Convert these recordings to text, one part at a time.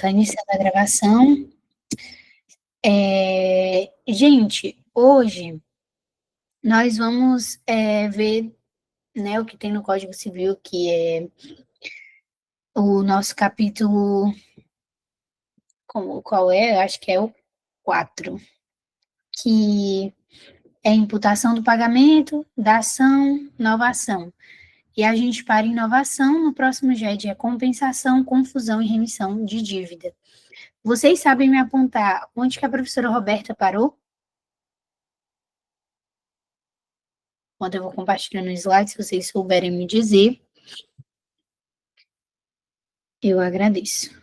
Tá iniciando a gravação. Gente, hoje nós vamos ver, né, o que tem no Código Civil, que é o nosso capítulo, qual é? Eu acho que é o 4, que é imputação do pagamento, da ação, novação. E a gente para em inovação, no próximo GED é compensação, confusão e remissão de dívida. Vocês sabem me apontar onde que a professora Roberta parou? Quando eu vou compartilhando o slide, se vocês souberem me dizer, eu agradeço.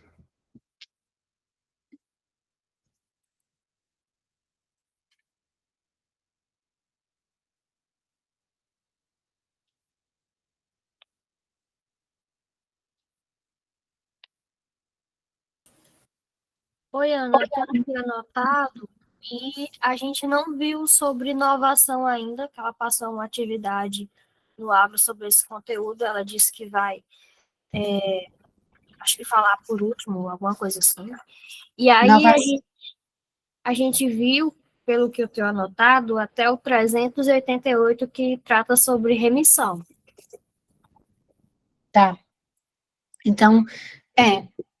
Oi, Ana, eu tenho aqui anotado e a gente não viu sobre inovação ainda, que ela passou uma atividade no Abra sobre esse conteúdo, ela disse que vai, acho que falar por último, alguma coisa assim. E aí a gente viu, pelo que eu tenho anotado, até o 388 que trata sobre remissão. Tá. Então,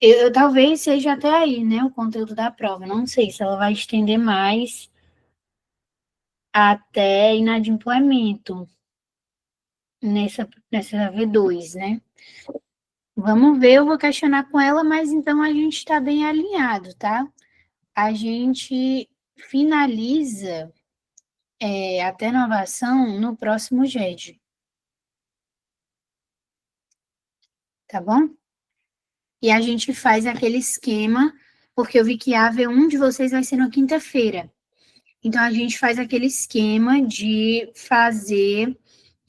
eu talvez seja até aí, né, o conteúdo da prova. Não sei se ela vai estender mais até inadimplemento nessa V2, né? Vamos ver, eu vou questionar com ela, mas então a gente está bem alinhado, tá? A gente finaliza até inovação no próximo GED. Tá bom? E a gente faz aquele esquema, porque eu vi que a AV1 de vocês vai ser na quinta-feira. Então, a gente faz aquele esquema de fazer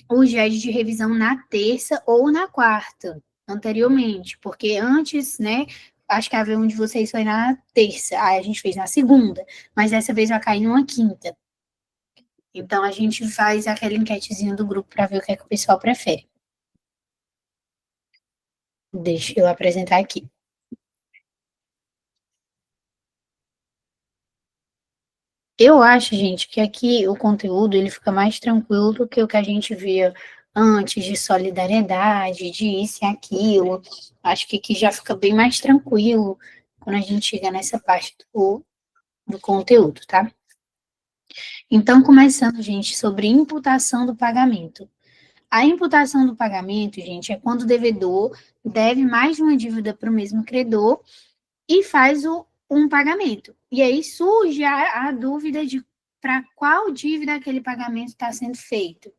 o GED de revisão na terça ou na quarta, anteriormente, porque antes, né, acho que a AV1 de vocês foi na terça, aí a gente fez na segunda, mas dessa vez vai cair numa quinta. Então, a gente faz aquela enquetezinha do grupo para ver o que é que o pessoal prefere. Deixa eu apresentar aqui. Eu acho, gente, que aqui o conteúdo ele fica mais tranquilo do que o que a gente via antes de solidariedade, de isso e aquilo. Acho que aqui já fica bem mais tranquilo quando a gente chega nessa parte do conteúdo, tá? Então, começando, gente, sobre imputação do pagamento. A imputação do pagamento, gente, é quando o devedor deve mais de uma dívida para o mesmo credor e faz um pagamento. E aí surge a dúvida de para qual dívida aquele pagamento está sendo feito.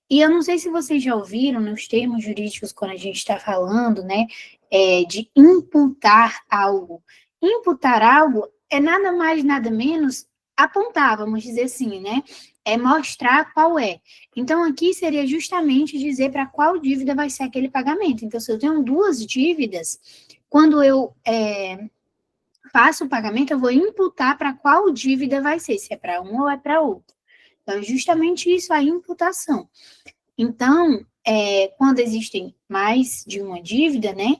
E eu não sei se vocês já ouviram nos termos jurídicos, quando a gente está falando, né, de imputar algo. Imputar algo é nada mais, nada menos apontar, vamos dizer assim, né? É mostrar qual é. Então, aqui seria justamente dizer para qual dívida vai ser aquele pagamento. Então, se eu tenho duas dívidas, quando eu faço o pagamento, eu vou imputar para qual dívida vai ser, se é para uma ou é para outra. Então, é justamente isso, a imputação. Então, quando existem mais de uma dívida, né,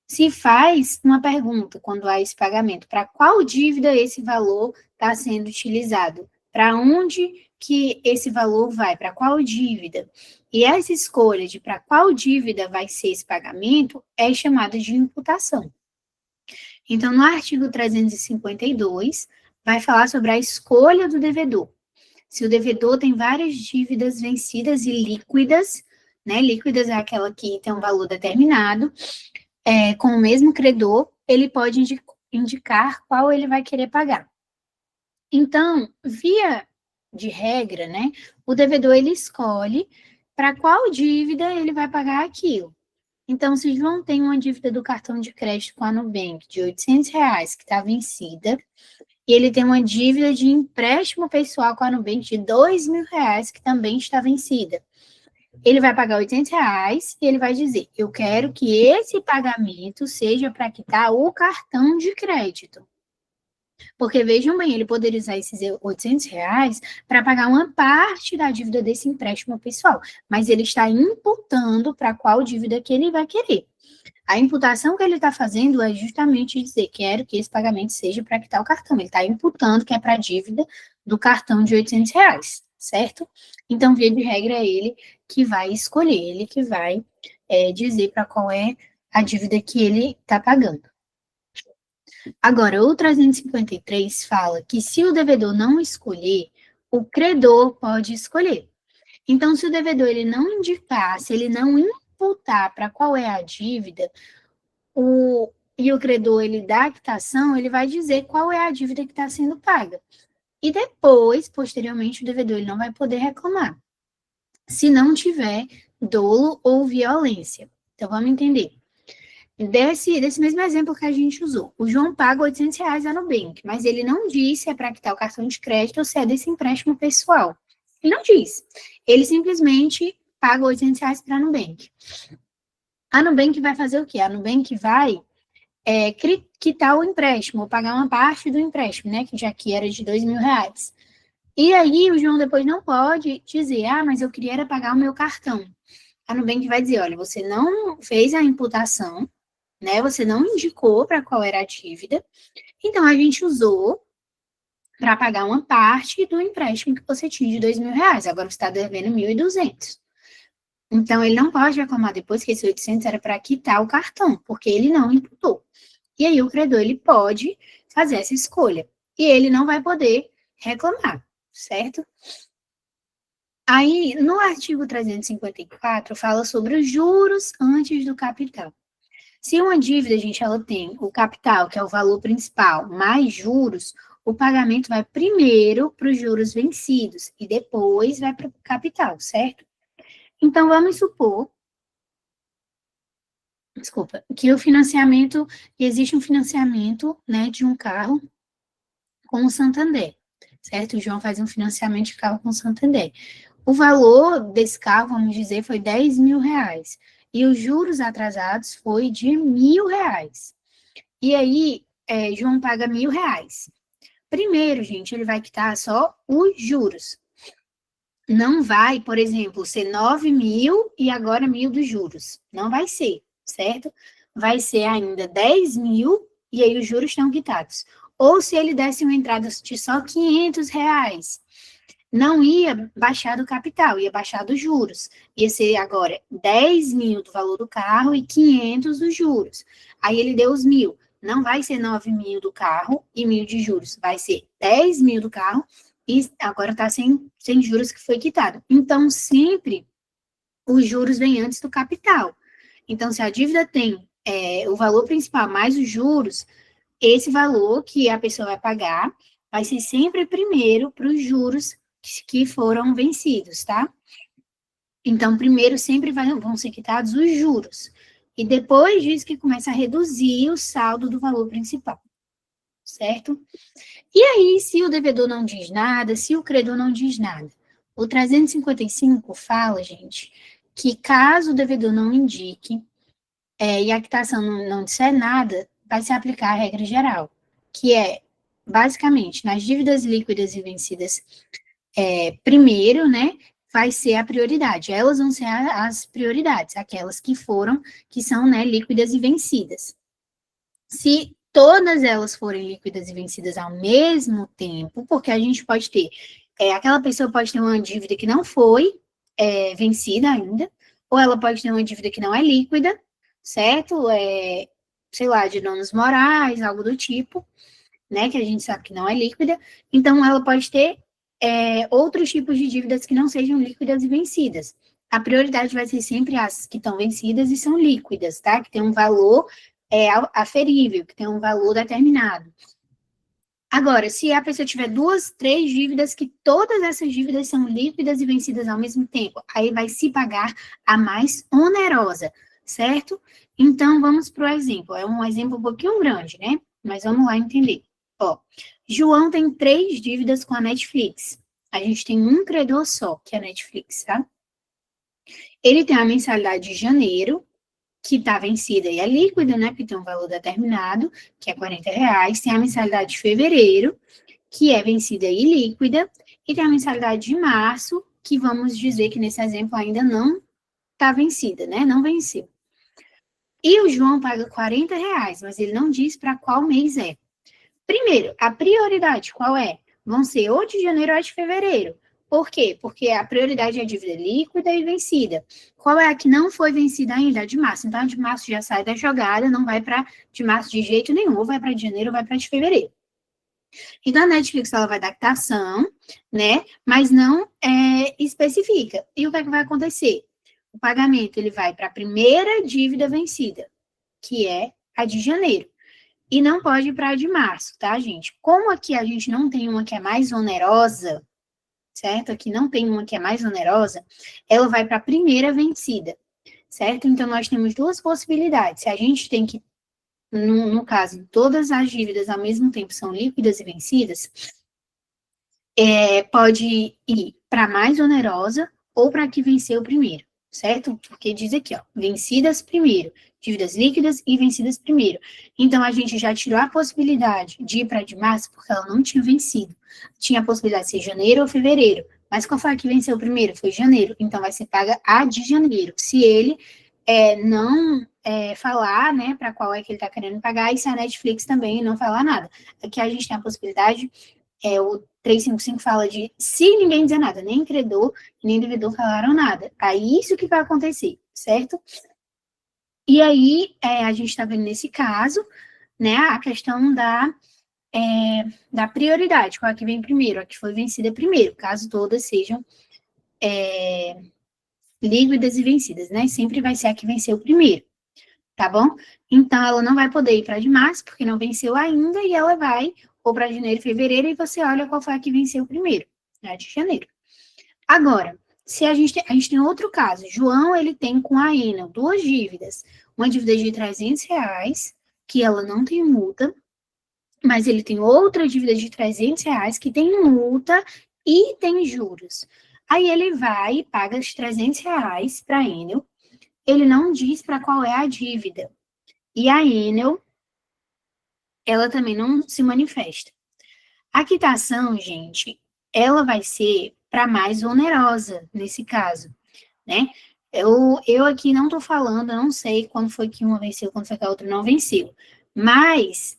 se faz uma pergunta quando há esse pagamento, para qual dívida esse valor está sendo utilizado? Para onde que esse valor vai? Para qual dívida? E essa escolha de para qual dívida vai ser esse pagamento é chamada de imputação. Então, no artigo 352, vai falar sobre a escolha do devedor. Se o devedor tem várias dívidas vencidas e líquidas, né? Líquidas é aquela que tem um valor determinado, com o mesmo credor, ele pode indicar qual ele vai querer pagar. Então, via de regra, né? O devedor ele escolhe para qual dívida ele vai pagar aquilo. Então, se João tem uma dívida do cartão de crédito com a Nubank de R$ 800 que está vencida, e ele tem uma dívida de empréstimo pessoal com a Nubank de R$ 2.000 que também está vencida. Ele vai pagar R$ 800 e ele vai dizer, eu quero que esse pagamento seja para quitar o cartão de crédito. Porque, vejam bem, ele poderia usar esses R$ 800 para pagar uma parte da dívida desse empréstimo pessoal, mas ele está imputando para qual dívida que ele vai querer. A imputação que ele está fazendo é justamente dizer, quero que esse pagamento seja para quitar o cartão. Ele está imputando que é para a dívida do cartão de R$ 800, certo? Então, via de regra, é ele que vai escolher, ele que vai dizer para qual é a dívida que ele está pagando. Agora, o 353 fala que se o devedor não escolher, o credor pode escolher. Então, se o devedor ele não indicar, se ele não imputar para qual é a dívida, e o credor ele dá a quitação, ele vai dizer qual é a dívida que está sendo paga. E depois, posteriormente, o devedor ele não vai poder reclamar, se não tiver dolo ou violência. Então, vamos entender. Desse mesmo exemplo que a gente usou, o João paga R$ 800 a Nubank, mas ele não disse se é para quitar o cartão de crédito ou se é desse empréstimo pessoal. Ele não diz. Ele simplesmente paga R$ 800 para a Nubank. A Nubank vai fazer o quê? A Nubank vai quitar o empréstimo, ou pagar uma parte do empréstimo, né? Que já que era de R$ 2.000. E aí o João depois não pode dizer, mas eu queria era pagar o meu cartão. A Nubank vai dizer, olha, você não fez a imputação, né? Você não indicou para qual era a dívida, então a gente usou para pagar uma parte do empréstimo que você tinha de R$ 2.000. Agora você está devendo 1.200. Então ele não pode reclamar depois que esse 800 era para quitar o cartão, porque ele não imputou. E aí o credor ele pode fazer essa escolha e ele não vai poder reclamar, certo? Aí no artigo 354 fala sobre os juros antes do capital. Se uma dívida, gente, ela tem o capital, que é o valor principal, mais juros, o pagamento vai primeiro para os juros vencidos e depois vai para o capital, certo? Então, vamos supor, que existe um financiamento, né, de um carro com o Santander, certo? O João faz um financiamento de carro com o Santander. O valor desse carro, vamos dizer, foi R$ 10.000. E os juros atrasados foi de R$ 1.000. E aí, João paga R$ 1.000. Primeiro, gente, ele vai quitar só os juros. Não vai, por exemplo, ser 9.000 e agora 1.000 dos juros. Não vai ser, certo? Vai ser ainda 10.000 e aí os juros estão quitados. Ou se ele desse uma entrada de só R$ 500, não ia baixar do capital, ia baixar dos juros. Ia ser agora 10.000 do valor do carro e 500 dos juros. Aí ele deu os 1.000. Não vai ser 9.000 do carro e 1.000 de juros. Vai ser 10.000 do carro e agora está sem juros que foi quitado. Então, sempre os juros vêm antes do capital. Então, se a dívida tem o valor principal mais os juros, esse valor que a pessoa vai pagar vai ser sempre primeiro para os juros que foram vencidos, tá? Então, primeiro sempre vão ser quitados os juros. E depois disso que começa a reduzir o saldo do valor principal, certo? E aí, se o devedor não diz nada, se o credor não diz nada, o 355 fala, gente, que caso o devedor não indique e a quitação não disser nada, vai se aplicar a regra geral, que é, basicamente, nas dívidas líquidas e vencidas, primeiro, né, vai ser a prioridade. Elas vão ser as prioridades, aquelas que são, né, líquidas e vencidas. Se todas elas forem líquidas e vencidas ao mesmo tempo, porque a gente pode ter, aquela pessoa pode ter uma dívida que não foi vencida ainda, ou ela pode ter uma dívida que não é líquida, certo? Sei lá, de danos morais, algo do tipo, né, que a gente sabe que não é líquida. Então, ela pode ter outros tipos de dívidas que não sejam líquidas e vencidas. A prioridade vai ser sempre as que estão vencidas e são líquidas, tá? Que tem um valor aferível, que tem um valor determinado. Agora, se a pessoa tiver 2, 3 dívidas, que todas essas dívidas são líquidas e vencidas ao mesmo tempo, aí vai se pagar a mais onerosa, certo? Então, vamos para o exemplo. É um exemplo um pouquinho grande, né? Mas vamos lá entender. Ó, João tem 3 dívidas com a Netflix. A gente tem um credor só, que é a Netflix, tá? Ele tem a mensalidade de janeiro, que está vencida e é líquida, né? Que tem um valor determinado, que é R$ 40. Tem a mensalidade de fevereiro, que é vencida e líquida. E tem a mensalidade de março, que vamos dizer que nesse exemplo ainda não está vencida, né? Não venceu. E o João paga R$ 40, mas ele não diz para qual mês é. Primeiro, a prioridade qual é? Vão ser ou de janeiro ou de fevereiro. Por quê? Porque a prioridade é a dívida líquida e vencida. Qual é a que não foi vencida ainda? A de março. Então, a de março já sai da jogada, não vai para de março de jeito nenhum. Ou vai para de janeiro ou vai para de fevereiro. Então, a Netflix ela vai dar quitação, né? Mas não especifica. E o que é que vai acontecer? O pagamento ele vai para a primeira dívida vencida, que é a de janeiro. E não pode ir para a de março, tá, gente? Como aqui a gente não tem uma que é mais onerosa, certo? Aqui não tem uma que é mais onerosa, ela vai para a primeira vencida, certo? Então, nós temos duas possibilidades. Se a gente tem que, no caso, todas as dívidas ao mesmo tempo são líquidas e vencidas, pode ir para a mais onerosa ou para a que venceu primeiro, certo? Porque diz aqui, ó, vencidas primeiro, dívidas líquidas e vencidas primeiro. Então, a gente já tirou a possibilidade de ir para a de março, porque ela não tinha vencido. Tinha a possibilidade de ser janeiro ou fevereiro. Mas qual foi a que venceu primeiro? Foi janeiro. Então, vai ser paga a de janeiro. Se ele não falar, né, para qual é que ele está querendo pagar, e se a Netflix também não falar nada. Aqui a gente tem a possibilidade, o 355 fala de se ninguém dizer nada, nem credor, nem devedor falaram nada. Aí isso que vai acontecer, certo? E aí, a gente está vendo nesse caso, né, a questão da prioridade, qual é que vem primeiro, a que foi vencida primeiro, caso todas sejam líquidas e vencidas, né, sempre vai ser a que venceu primeiro, tá bom? Então, ela não vai poder ir para de março, porque não venceu ainda, e ela vai ou para janeiro e fevereiro, e você olha qual foi a que venceu primeiro, a de janeiro. Agora, se a gente tem outro caso, João, ele tem com a Enel duas dívidas, uma dívida de R$ 300, que ela não tem multa, mas ele tem outra dívida de R$ 300 que tem multa e tem juros. Aí ele vai e paga os R$ 300 para a Enel, ele não diz para qual é a dívida. E a Enel, ela também não se manifesta. A quitação, gente, ela vai ser para mais onerosa nesse caso, né? Eu aqui não estou falando, eu não sei quando foi que uma venceu, quando foi que a outra não venceu. Mas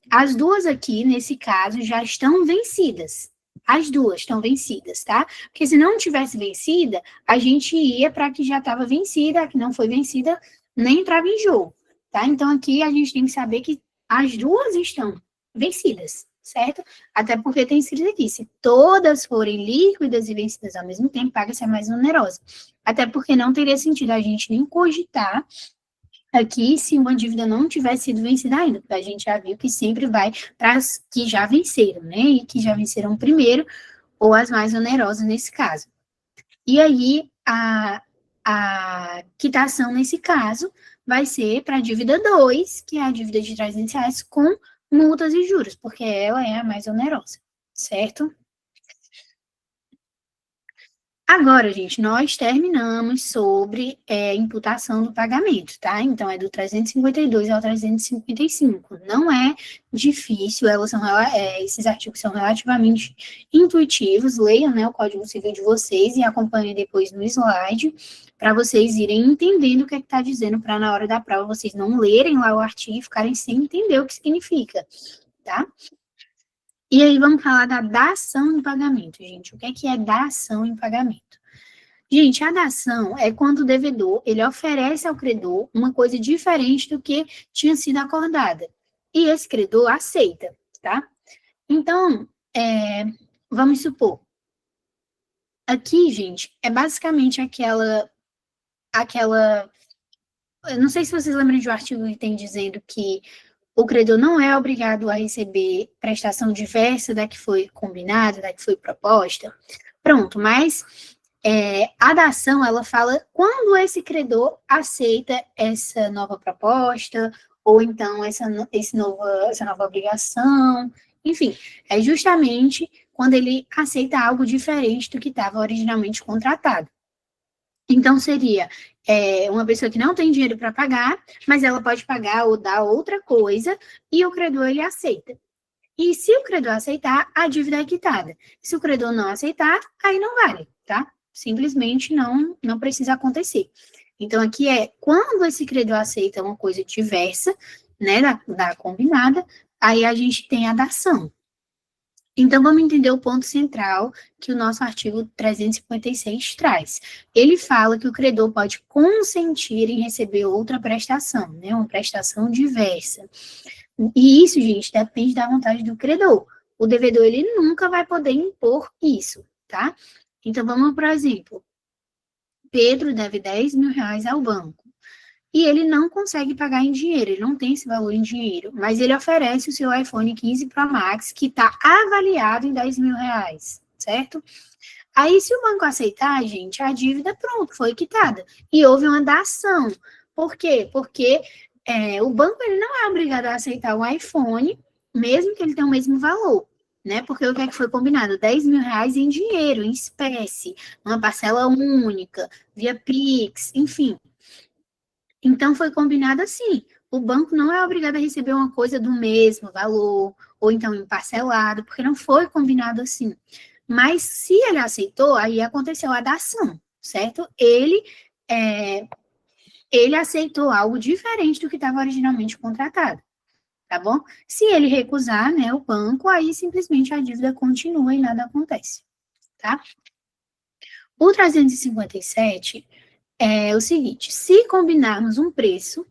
as duas aqui, nesse caso, já estão vencidas. As duas estão vencidas, tá? Porque se não tivesse vencida, a gente ia para a que já estava vencida, a que não foi vencida nem entrava em jogo, tá? Então aqui a gente tem que saber que as duas estão vencidas, certo? Até porque tem escrito aqui, se todas forem líquidas e vencidas ao mesmo tempo, paga-se a mais onerosa. Até porque não teria sentido a gente nem cogitar aqui se uma dívida não tivesse sido vencida ainda, porque a gente já viu que sempre vai para as que já venceram, né? E que já venceram primeiro, ou as mais onerosas nesse caso. E aí, a quitação nesse caso vai ser para a dívida 2, que é a dívida de R$ 300 com multas e juros, porque ela é a mais onerosa, certo? Agora, gente, nós terminamos sobre imputação do pagamento, tá? Então, é do 352 ao 355. Não é difícil, esses artigos são relativamente intuitivos. Leiam, né, o Código Civil de vocês e acompanhem depois no slide, para vocês irem entendendo o que é que está dizendo, para na hora da prova vocês não lerem lá o artigo e ficarem sem entender o que significa, tá? E aí vamos falar da dação em pagamento, gente. O que é dação em pagamento? Gente, a dação é quando o devedor, ele oferece ao credor uma coisa diferente do que tinha sido acordada. E esse credor aceita, tá? Então, vamos supor, aqui, gente, é basicamente aquela, eu não sei se vocês lembram de um artigo que tem dizendo que o credor não é obrigado a receber prestação diversa da que foi combinada, da que foi proposta. Pronto, mas a dação, ela fala quando esse credor aceita essa nova proposta, ou então essa nova obrigação, enfim, é justamente quando ele aceita algo diferente do que estava originalmente contratado. Então, seria uma pessoa que não tem dinheiro para pagar, mas ela pode pagar ou dar outra coisa, e o credor, ele aceita. E se o credor aceitar, a dívida é quitada. Se o credor não aceitar, aí não vale, tá? Simplesmente não precisa acontecer. Então, aqui é quando esse credor aceita uma coisa diversa, né, da combinada, aí a gente tem a dação. Então, vamos entender o ponto central que o nosso artigo 356 traz. Ele fala que o credor pode consentir em receber outra prestação, né, uma prestação diversa. E isso, gente, depende da vontade do credor. O devedor, ele nunca vai poder impor isso, tá? Então, vamos, por exemplo, Pedro deve 10 mil reais ao banco. E ele não consegue pagar em dinheiro, ele não tem esse valor em dinheiro, mas ele oferece o seu iPhone 15 Pro Max, que está avaliado em 10 mil reais, certo? Aí, se o banco aceitar, gente, a dívida, pronto, foi quitada. E houve uma dação. Por quê? Porque o banco ele não é obrigado a aceitar o iPhone, mesmo que ele tenha o mesmo valor, né? Porque o que é que foi combinado? 10 mil reais em dinheiro, em espécie, uma parcela única, via Pix, enfim. Então, foi combinado assim. O banco não é obrigado a receber uma coisa do mesmo valor, ou então em parcelado, porque não foi combinado assim. Mas se ele aceitou, aí aconteceu a dação, certo? Ele aceitou algo diferente do que estava originalmente contratado, tá bom? Se ele recusar, né, o banco, aí simplesmente a dívida continua e nada acontece, tá? O 357 é o seguinte: se combinarmos um preço,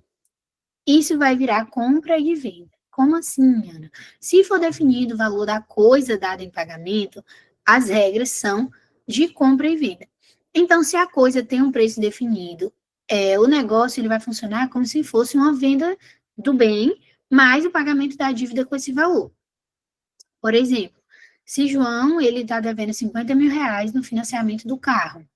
isso vai virar compra e venda. Como assim, Ana? Se for definido o valor da coisa dada em pagamento, as regras são de compra e venda. Então, se a coisa tem um preço definido, o negócio ele vai funcionar como se fosse uma venda do bem, mais o pagamento da dívida com esse valor. Por exemplo, se João ele está devendo 50 mil reais no financiamento do carro,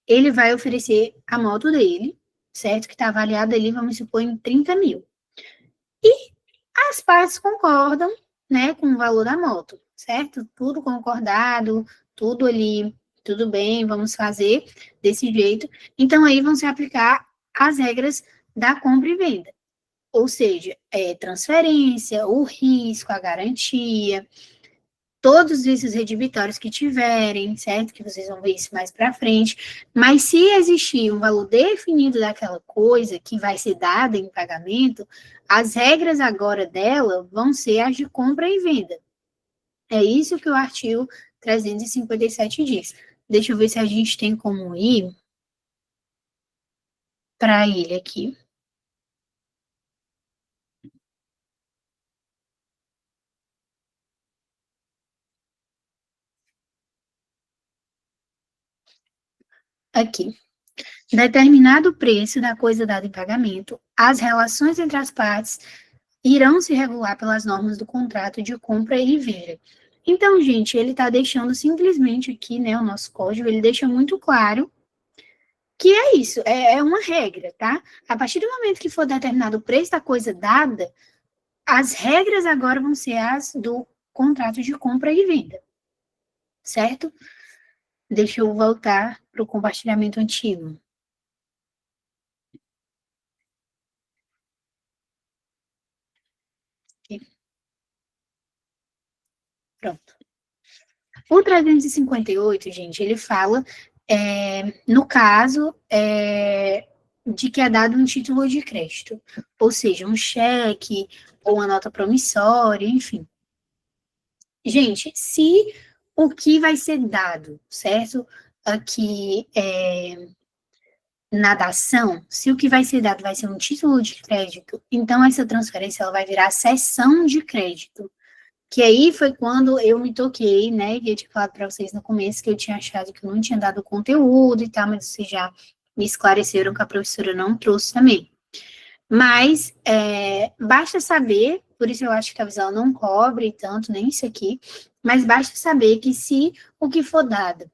ele vai oferecer a moto dele, certo? Que está avaliada ali, vamos supor, em 30 mil. E as partes concordam, né, com o valor da moto, certo? Tudo concordado, tudo ali, tudo bem, vamos fazer desse jeito. Então, aí vão se aplicar as regras da compra e venda. Ou seja, transferência, o risco, a garantia, todos esses redibitórios que tiverem, certo? Que vocês vão ver isso mais para frente. Mas se existir um valor definido daquela coisa que vai ser dada em pagamento, as regras agora dela vão ser as de compra e venda. É isso que o artigo 357 diz. Deixa eu ver se a gente tem como ir para ele aqui. Aqui. Determinado o preço da coisa dada em pagamento, as relações entre as partes irão se regular pelas normas do contrato de compra e venda. Então, gente, ele está deixando simplesmente aqui, né, o nosso código, ele deixa muito claro que é isso, é uma regra, tá? A partir do momento que for determinado o preço da coisa dada, as regras agora vão ser as do contrato de compra e venda, certo? Deixa eu voltar para o compartilhamento antigo. Aqui. Pronto. O 358, gente, ele fala, no caso, de que é dado um título de crédito, ou seja, um cheque ou uma nota promissória, enfim. Gente, se o que vai ser dado, certo? Aqui, na dação, se o que vai ser dado vai ser um título de crédito, então essa transferência ela vai virar cessão de crédito. Que aí foi quando eu me toquei, né? E eu tinha falado para vocês no começo que eu tinha achado que eu não tinha dado conteúdo e tal, mas vocês já me esclareceram que a professora não trouxe também. Mas basta saber, por isso eu acho que a visão não cobre tanto, nem isso aqui, mas basta saber que se o que for dado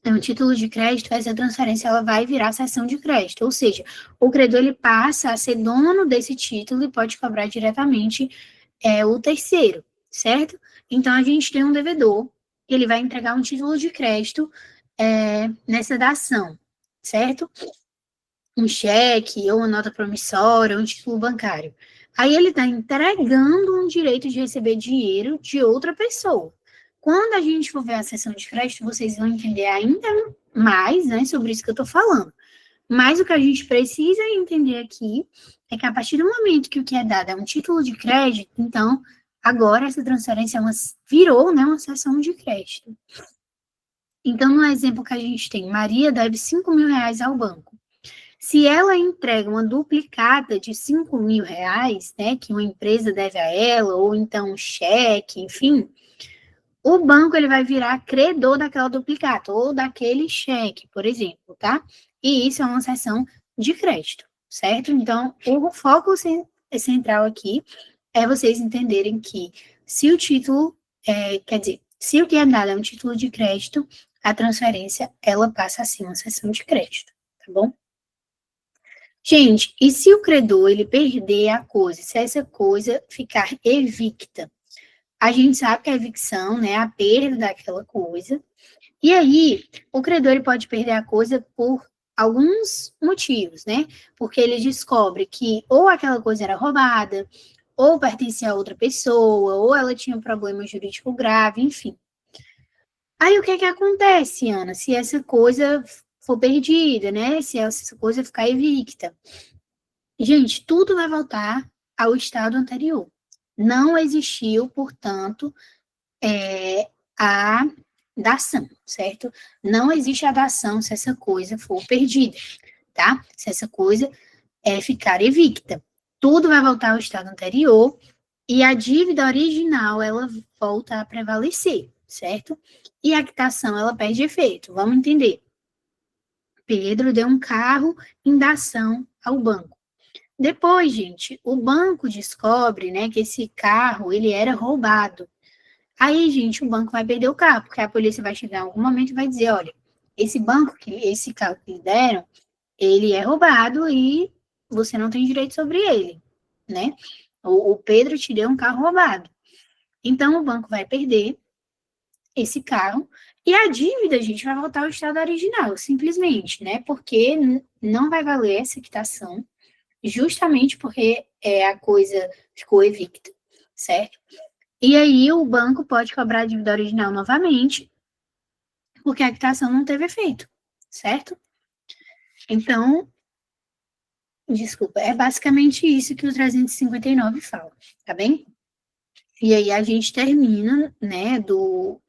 é um título de crédito, essa transferência ela vai virar cessão de crédito, ou seja, o credor ele passa a ser dono desse título e pode cobrar diretamente o terceiro, certo? Então, a gente tem um devedor, ele vai entregar um título de crédito nessa dação, certo? Um cheque, ou uma nota promissória, ou um título bancário. Aí ele está entregando um direito de receber dinheiro de outra pessoa. Quando a gente for ver a seção de crédito, vocês vão entender ainda mais, né, sobre isso que eu estou falando. Mas o que a gente precisa entender aqui é que a partir do momento que o que é dado é um título de crédito, então, agora essa transferência virou, né, uma cessão de crédito. Então, no exemplo que a gente tem, Maria deve 5 mil reais ao banco. Se ela entrega uma duplicata de 5 mil reais, né, que uma empresa deve a ela, ou então um cheque, enfim, o banco ele vai virar credor daquela duplicata, ou daquele cheque, por exemplo, tá? E isso é uma cessão de crédito, certo? Então, o foco central aqui é vocês entenderem que se o título, quer dizer, se o que é dado é um título de crédito, a transferência, ela passa a ser uma cessão de crédito, tá bom? Gente, e se o credor, ele perder a coisa, se essa coisa ficar evicta? A gente sabe que a evicção, né, é a perda daquela coisa, e aí o credor ele pode perder a coisa por alguns motivos, né? Porque ele descobre que ou aquela coisa era roubada, ou pertencia a outra pessoa, ou ela tinha um problema jurídico grave, enfim. Aí o que acontece, Ana, se essa coisa for perdida, né? Se essa coisa ficar evicta? Gente, tudo vai voltar ao estado anterior. Não existiu, portanto, a dação, certo? Não existe a dação se essa coisa for perdida, tá? Se essa coisa ficar evicta. Tudo vai voltar ao estado anterior e a dívida original, ela volta a prevalecer, certo? E a quitação, ela perde efeito. Vamos entender. Pedro deu um carro em dação ao banco. Depois, gente, o banco descobre, né, que esse carro, ele era roubado. Aí, gente, o banco vai perder o carro, porque a polícia vai chegar em algum momento e vai dizer, olha, esse carro que lhe deram, ele é roubado e você não tem direito sobre ele, né? O Pedro te deu um carro roubado. Então, o banco vai perder esse carro e a dívida, gente, vai voltar ao estado original, simplesmente, né? Porque não vai valer essa quitação, justamente porque a coisa ficou evicta, certo? E aí o banco pode cobrar a dívida original novamente, porque a quitação não teve efeito, certo? Então, desculpa, é basicamente isso que o 359 fala, tá bem? E aí a gente termina, né, do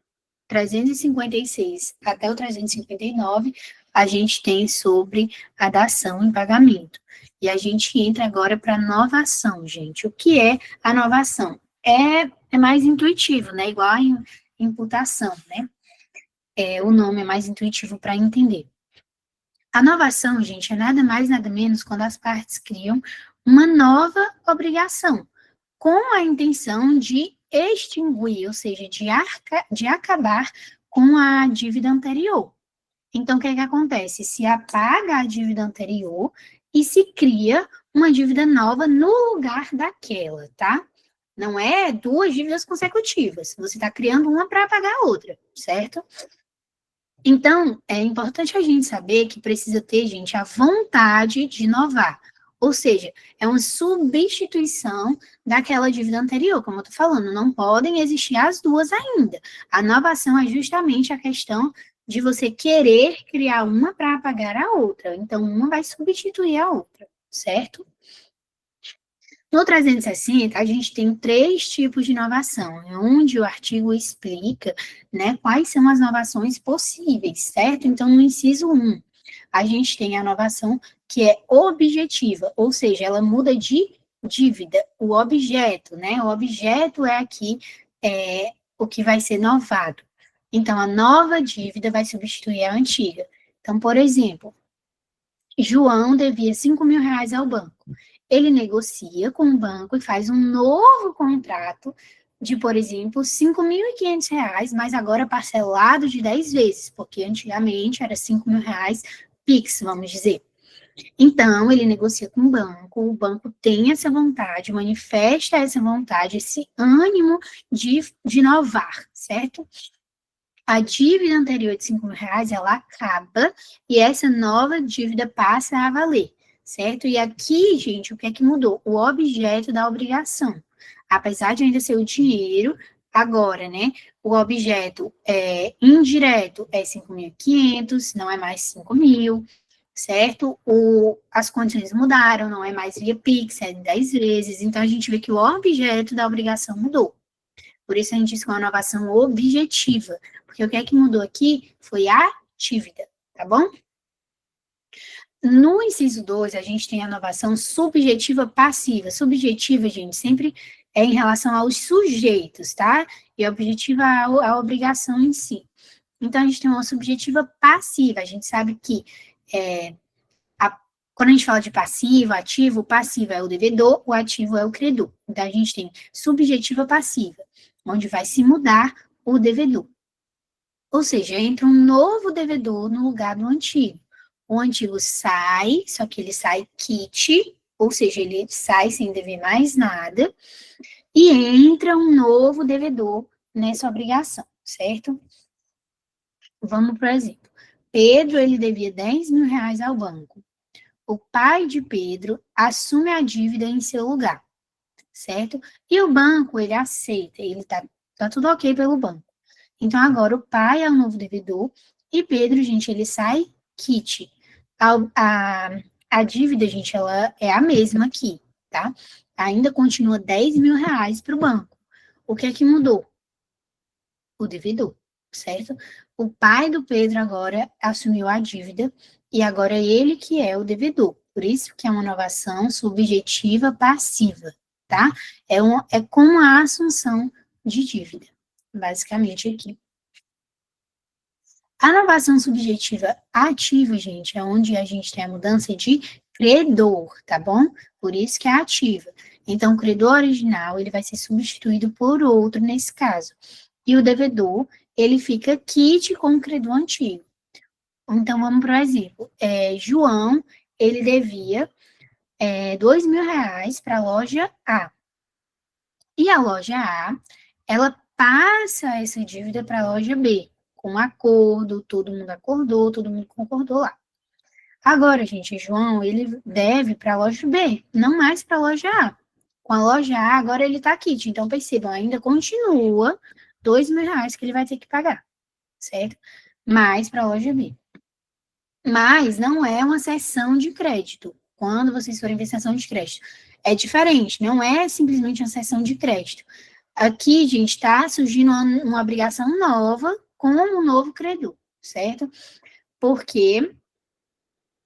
356 até o 359, a gente tem sobre a dação em pagamento. E a gente entra agora para a novação, gente. O que é a novação? É mais intuitivo, né? Igual a imputação, né? O nome é mais intuitivo para entender. A novação, gente, é nada mais, nada menos quando as partes criam uma nova obrigação, com a intenção de extinguir, ou seja, de acabar com a dívida anterior. Então, o que acontece? Se apaga a dívida anterior e se cria uma dívida nova no lugar daquela, tá? Não é duas dívidas consecutivas. Você está criando uma para pagar a outra, certo? Então, é importante a gente saber que precisa ter, gente, a vontade de inovar. Ou seja, é uma substituição daquela dívida anterior, como eu estou falando, não podem existir as duas ainda. A inovação é justamente a questão de você querer criar uma para pagar a outra. Então, uma vai substituir a outra, certo? No 360, a gente tem 3 tipos de inovação, onde o artigo explica, né, quais são as inovações possíveis, certo? Então, no inciso 1, a gente tem a inovação que é objetiva, ou seja, ela muda de dívida, o objeto, né? O objeto é aqui o que vai ser novado. Então, a nova dívida vai substituir a antiga. Então, por exemplo, João devia 5 mil reais ao banco. Ele negocia com o banco e faz um novo contrato de, por exemplo, 5.500 reais, mas agora parcelado de 10 vezes, porque antigamente era 5 mil reais PIX, vamos dizer. Então, ele negocia com o banco tem essa vontade, manifesta essa vontade, esse ânimo de inovar, certo? A dívida anterior de 5 mil reais, ela acaba e essa nova dívida passa a valer, certo? E aqui, gente, o que é que mudou? O objeto da obrigação. Apesar de ainda ser o dinheiro, agora, né, o objeto indireto é 5.500, não é mais 5 mil, certo? As condições mudaram, não é mais via Pix, é 10 vezes, então a gente vê que o objeto da obrigação mudou. Por isso a gente diz que é uma inovação objetiva, porque o que é que mudou aqui foi a dívida, tá bom? No inciso 2, a gente tem a inovação subjetiva passiva. Subjetiva, gente, sempre é em relação aos sujeitos, tá? E objetiva a obrigação em si. Então, a gente tem uma subjetiva passiva. A gente sabe que quando a gente fala de passivo, ativo, o passivo é o devedor, o ativo é o credor. Então, a gente tem subjetiva passiva, onde vai se mudar o devedor. Ou seja, entra um novo devedor no lugar do antigo. O antigo sai, só que ele sai quite, ou seja, ele sai sem dever mais nada, e entra um novo devedor nessa obrigação, certo? Vamos para o exemplo. Pedro, ele devia 10 mil reais ao banco. O pai de Pedro assume a dívida em seu lugar, certo? E o banco, ele aceita, ele tá tudo ok pelo banco. Então, agora o pai é o novo devedor e Pedro, gente, ele sai quite. A dívida, gente, ela é a mesma aqui, tá? Ainda continua 10 mil reais para o banco. O que é que mudou? O devedor, certo? O pai do Pedro agora assumiu a dívida e agora é ele que é o devedor. Por isso que é uma inovação subjetiva passiva, tá? É como a assunção de dívida, basicamente aqui. A inovação subjetiva ativa, gente, é onde a gente tem a mudança de credor, tá bom? Por isso que é ativa. Então, o credor original, ele vai ser substituído por outro nesse caso. E o devedor, ele fica quite com o credor antigo. Então, vamos para o exemplo. João, ele devia 2 mil reais para a loja A. E a loja A, ela passa essa dívida para a loja B, com acordo, todo mundo acordou, todo mundo concordou lá. Agora, gente, João, ele deve para a loja B, não mais para a loja A. Com a loja A, agora ele está quite. Então, percebam, ainda continua 2 mil reais que ele vai ter que pagar, certo? Mais para a loja B. Mas não é uma cessão de crédito. Quando vocês forem ver cessão de crédito, é diferente, não é simplesmente uma cessão de crédito. Aqui, gente, está surgindo uma obrigação nova com um novo credor, certo? Porque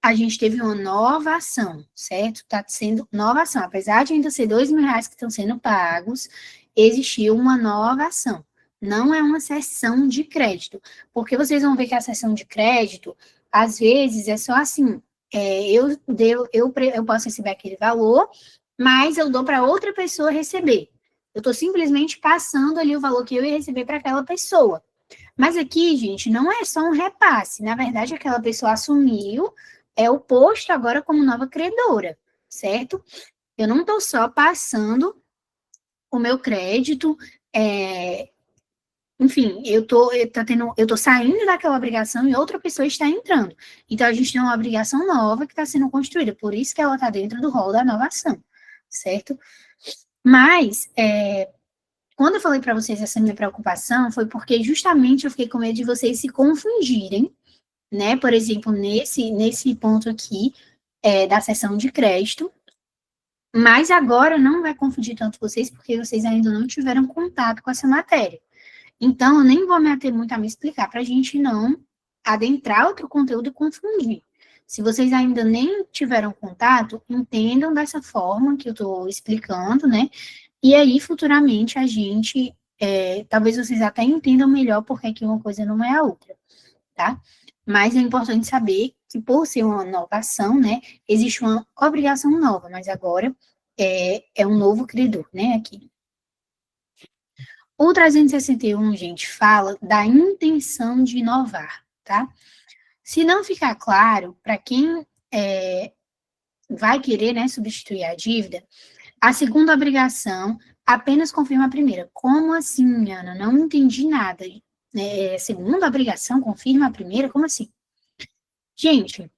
a gente teve uma nova ação, certo? Está sendo nova ação. Apesar de ainda ser 2 mil reais que estão sendo pagos, existiu uma nova ação. Não é uma cessão de crédito. Porque vocês vão ver que a cessão de crédito, às vezes, é só assim, eu posso receber aquele valor, mas eu dou para outra pessoa receber. Eu estou simplesmente passando ali o valor que eu ia receber para aquela pessoa. Mas aqui, gente, não é só um repasse. Na verdade, aquela pessoa assumiu, é o posto agora como nova credora, certo? Eu não estou só passando o meu crédito, enfim, eu tô saindo daquela obrigação e outra pessoa está entrando. Então, a gente tem uma obrigação nova que está sendo construída, por isso que ela está dentro do rol da inovação, certo? Mas, quando eu falei para vocês essa minha preocupação, foi porque justamente eu fiquei com medo de vocês se confundirem, né? Por exemplo, nesse ponto aqui, da seção de crédito, mas agora não vai confundir tanto vocês, porque vocês ainda não tiveram contato com essa matéria. Então, eu nem vou me ater muito a me explicar, para a gente não adentrar outro conteúdo e confundir. Se vocês ainda nem tiveram contato, entendam dessa forma que eu estou explicando, né? E aí, futuramente, a gente, talvez vocês até entendam melhor porque que uma coisa não é a outra, tá? Mas é importante saber que, por ser uma inovação, né, existe uma obrigação nova, mas agora é um novo credor, né, aqui. O 361, gente, fala da intenção de inovar, tá? Se não ficar claro, para quem vai querer, né, substituir a dívida, a segunda obrigação apenas confirma a primeira. Como assim, Ana? Não entendi nada. Segunda obrigação confirma a primeira? Como assim? Gente,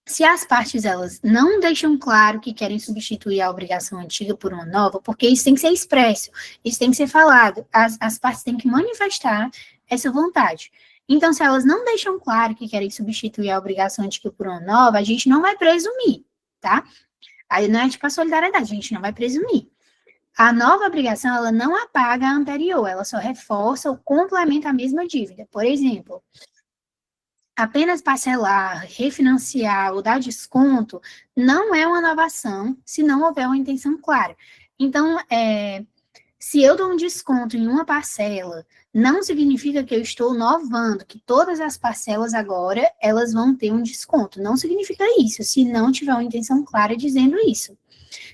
se as partes elas não deixam claro que querem substituir a obrigação antiga por uma nova, porque isso tem que ser expresso, isso tem que ser falado, as partes têm que manifestar essa vontade. Então, se elas não deixam claro que querem substituir a obrigação antiga por uma nova, a gente não vai presumir, tá? Aí não é tipo a solidariedade, a gente não vai presumir. A nova obrigação, ela não apaga a anterior, ela só reforça ou complementa a mesma dívida. Por exemplo, apenas parcelar, refinanciar ou dar desconto não é uma inovação se não houver uma intenção clara. Então, se eu dou um desconto em uma parcela, não significa que eu estou novando, que todas as parcelas agora elas vão ter um desconto. Não significa isso, se não tiver uma intenção clara dizendo isso.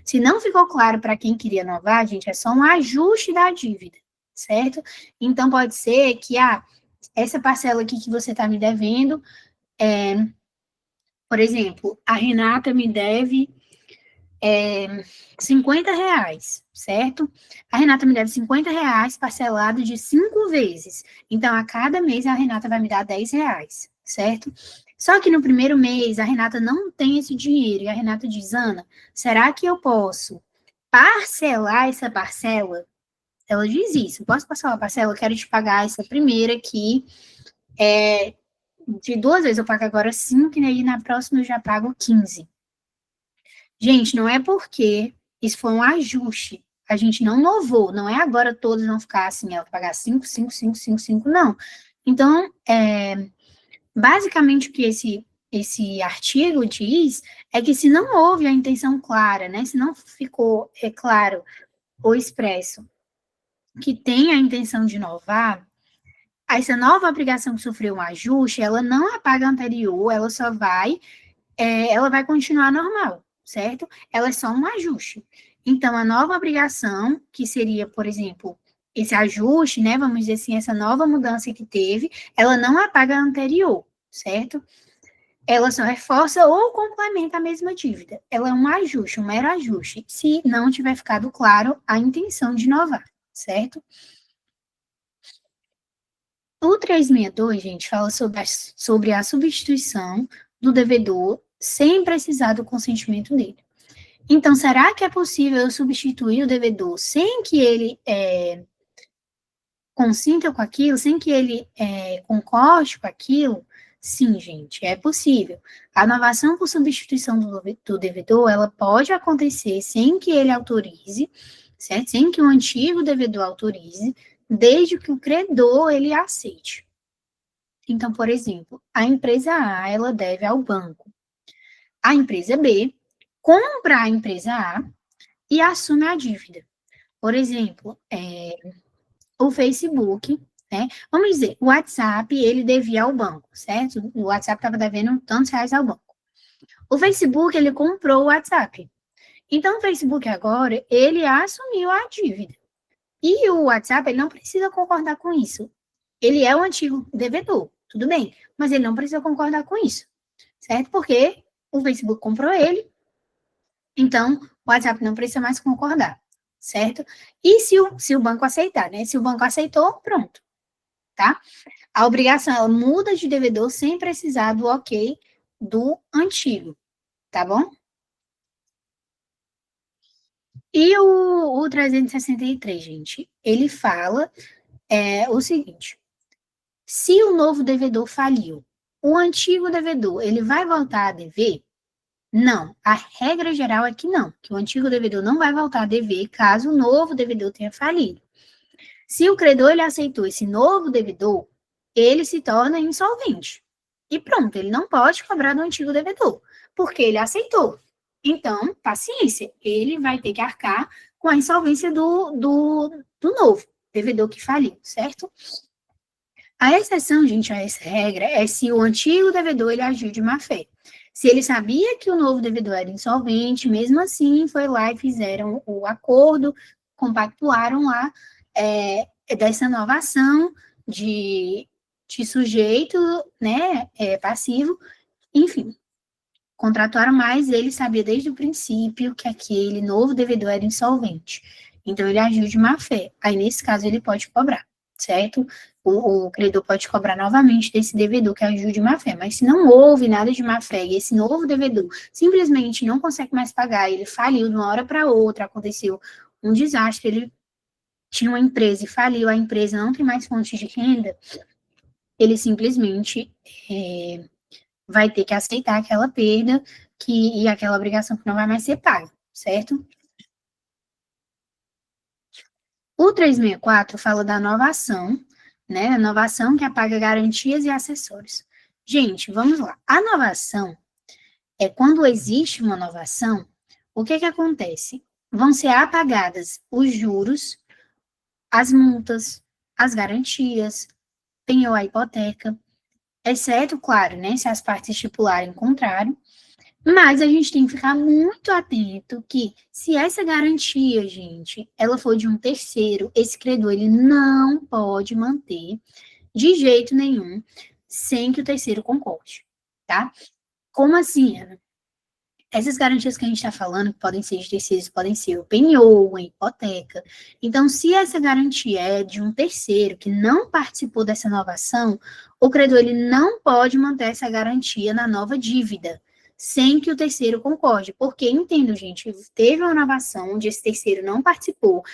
Se não ficou claro para quem queria novar, gente, é só um ajuste da dívida, certo? Então pode ser que essa parcela aqui que você está me devendo, por exemplo, a Renata me deve R$ 50, certo? A Renata me deve R$ 50 parcelado de 5 vezes. Então, a cada mês, a Renata vai me dar R$ 10, certo? Só que no primeiro mês, a Renata não tem esse dinheiro. E a Renata diz, Ana, será que eu posso parcelar essa parcela? Ela diz isso, posso parcelar a parcela? Eu quero te pagar essa primeira aqui, de 2 vezes. Eu pago agora 5, e aí na próxima eu já pago 15. Gente, não é porque isso foi um ajuste. A gente não novou, não é agora todos vão ficar assim, ela pagar 5, 5, 5, 5, 5, não. Então, basicamente o que esse artigo diz é que se não houve a intenção clara, né, se não ficou claro ou expresso que tem a intenção de inovar, essa nova obrigação que sofreu um ajuste, ela não apaga a anterior, ela só vai, ela vai continuar normal, certo? Ela é só um ajuste. Então, a nova obrigação, que seria, por exemplo, esse ajuste, né, vamos dizer assim, essa nova mudança que teve, ela não apaga a anterior, certo? Ela só reforça ou complementa a mesma dívida. Ela é um ajuste, um mero ajuste, se não tiver ficado claro a intenção de inovar, certo? O 362, gente, fala sobre a substituição do devedor sem precisar do consentimento dele. Então, será que é possível eu substituir o devedor sem que ele consinta com aquilo, sem que ele concorde com aquilo? Sim, gente, é possível. A novação por substituição do devedor, ela pode acontecer sem que ele autorize, certo? Sem que o antigo devedor autorize, desde que o credor ele aceite. Então, por exemplo, a empresa A, ela deve ao banco. A empresa B compra a empresa A e assume a dívida. Por exemplo, o Facebook, né? Vamos dizer, o WhatsApp, ele devia ao banco, certo? O WhatsApp estava devendo tantos reais ao banco. O Facebook, ele comprou o WhatsApp. Então, o Facebook agora, ele assumiu a dívida. E o WhatsApp, ele não precisa concordar com isso. Ele é o antigo devedor, tudo bem, mas ele não precisa concordar com isso, certo? Porque o Facebook comprou ele, então o WhatsApp não precisa mais concordar, certo? E se o banco aceitar, né? Se o banco aceitou, pronto, tá? A obrigação, ela muda de devedor sem precisar do ok do antigo, tá bom? E o 363, gente, ele fala o seguinte: se o novo devedor faliu, o antigo devedor, ele vai voltar a dever? Não, a regra geral é que o antigo devedor não vai voltar a dever caso o novo devedor tenha falido. Se o credor ele aceitou esse novo devedor, ele se torna insolvente. E pronto, ele não pode cobrar do antigo devedor, porque ele aceitou. Então, paciência, ele vai ter que arcar com a insolvência do novo devedor que faliu, certo? A exceção, gente, a essa regra é se o antigo devedor ele agiu de má fé. Se ele sabia que o novo devedor era insolvente, mesmo assim, foi lá e fizeram o acordo, compactuaram lá dessa nova ação de sujeito, né, passivo, enfim, contratuaram mais, ele sabia desde o princípio que aquele novo devedor era insolvente. Então, ele agiu de má fé. Aí, nesse caso, ele pode cobrar, certo? O credor pode cobrar novamente desse devedor que agiu de má fé. Mas se não houve nada de má fé e esse novo devedor simplesmente não consegue mais pagar, ele faliu de uma hora para outra, aconteceu um desastre, ele tinha uma empresa e faliu, a empresa não tem mais fonte de renda, ele simplesmente vai ter que aceitar aquela perda e aquela obrigação que não vai mais ser paga, certo? O 364 fala da novação, né? A novação que apaga garantias e acessórios. Gente, vamos lá. A novação é quando existe uma novação, o que acontece? Vão ser apagadas os juros, as multas, as garantias, penhor a hipoteca, exceto, claro, né, se as partes estipularem o contrário, mas a gente tem que ficar muito atento que, se essa garantia, gente, ela for de um terceiro, esse credor, ele não pode manter de jeito nenhum, sem que o terceiro concorde, tá? Como assim, Ana? Essas garantias que a gente está falando, que podem ser de terceiros, podem ser o penhor, a hipoteca. Então, se essa garantia é de um terceiro que não participou dessa novação, o credor ele não pode manter essa garantia na nova dívida, sem que o terceiro concorde. Porque, entendo, gente, teve uma novação onde esse terceiro não participou,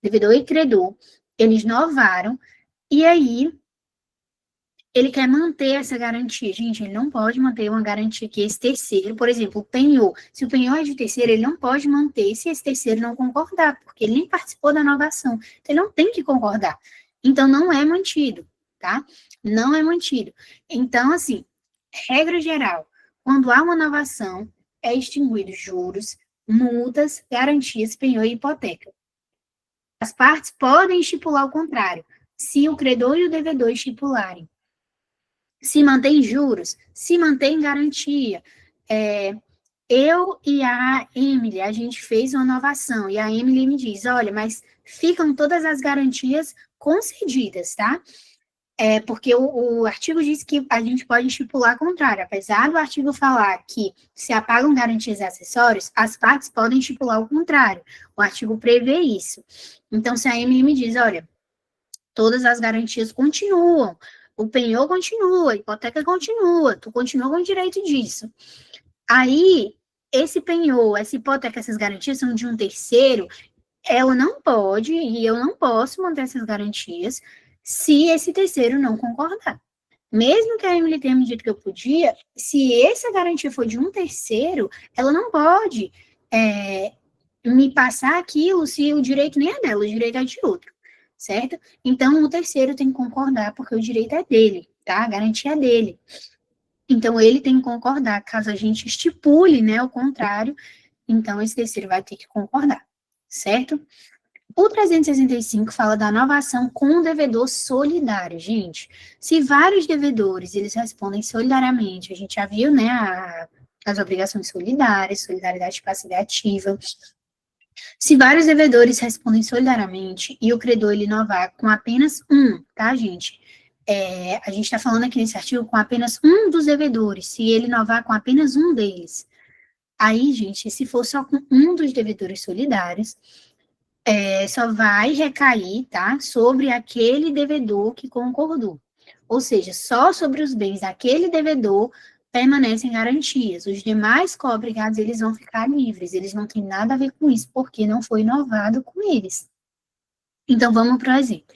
devedor e credor, eles novaram, e aí ele quer manter essa garantia. Gente, ele não pode manter uma garantia que esse terceiro, por exemplo, o penhor, se o penhor é de terceiro, ele não pode manter se esse terceiro não concordar, porque ele nem participou da novação. Então, ele não tem que concordar. Então, não é mantido, tá? Não é mantido. Então, assim, regra geral, quando há uma novação, é extinguido juros, multas, garantias, penhor e hipoteca. As partes podem estipular o contrário, se o credor e o devedor estipularem. Se mantém juros, se mantém garantia. Eu e a Emily, a gente fez uma inovação, e a Emily me diz, olha, mas ficam todas as garantias concedidas, tá? Porque o artigo diz que a gente pode estipular contrário, apesar do artigo falar que se apagam garantias e acessórios, as partes podem estipular o contrário, o artigo prevê isso. Então, se a Emily me diz, olha, todas as garantias continuam, o penhor continua, a hipoteca continua, tu continua com o direito disso. Aí, esse penhor, essa hipoteca, essas garantias são de um terceiro, ela não pode, e eu não posso manter essas garantias se esse terceiro não concordar. Mesmo que a Emily tenha me dito que eu podia, se essa garantia for de um terceiro, ela não pode me passar aquilo se o direito nem é dela, o direito é de outro, certo? Então, o terceiro tem que concordar, porque o direito é dele, tá? A garantia é dele. Então, ele tem que concordar, caso a gente estipule, né, o contrário, então esse terceiro vai ter que concordar, certo? O 365 fala da novação com o devedor solidário, gente. Se vários devedores, eles respondem solidariamente, a gente já viu, né, as obrigações solidárias, solidariedade passiva e ativa. Se vários devedores respondem solidariamente e o credor, ele novar com apenas um, tá, gente? A gente está falando aqui nesse artigo com apenas um dos devedores, se ele novar com apenas um deles. Aí, gente, se for só com um dos devedores solidários, só vai recair, tá, sobre aquele devedor que concordou. Ou seja, só sobre os bens daquele devedor permanecem garantias. Os demais co-obrigados, eles vão ficar livres, eles não têm nada a ver com isso, porque não foi inovado com eles. Então, vamos para o exemplo.